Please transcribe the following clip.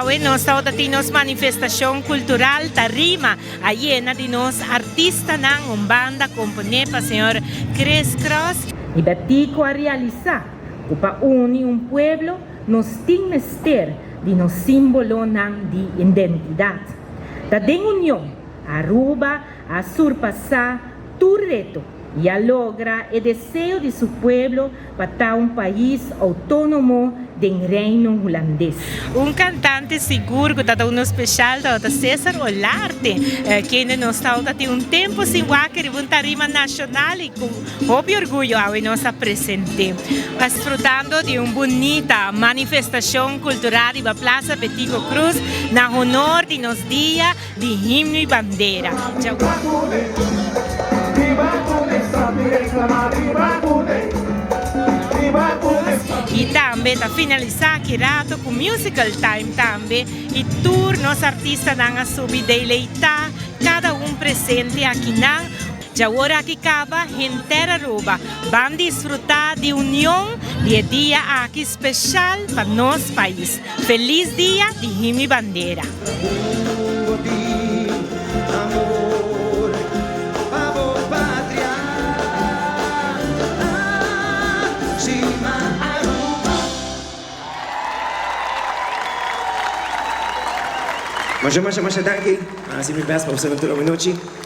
hoy nos tautinos manifestación cultural Tarima, llena de nos artista ng umbanda compone pa Señor Chris Cross. Y batico a realizar, para unir un pueblo, nos tin mester de nos símbolo ng de identidad. Da den unión, Aruba a surpasar tu reto y a logra el deseo de su pueblo para un país autónomo del reino holandés. Un cantante seguro que está uno especial da César Olarte, que nos está un tempo sin wacker de una tarima nacional y con obvio orgullo hoy nos presente, disfrutando de una bonita manifestación cultural en la Plaza Petico Cruz, en honor de nos día de himno y bandera. E também está finalizar aqui rato com musical time também e tour nos artistas não subir deleitar cada presente aqui não já hora que acaba inteira Aruba vamos desfrutar de união de dia aqui especial para nosso país. Feliz dia de himno e bandeira. Masya danke. Si mi best pa sa tulong minuti.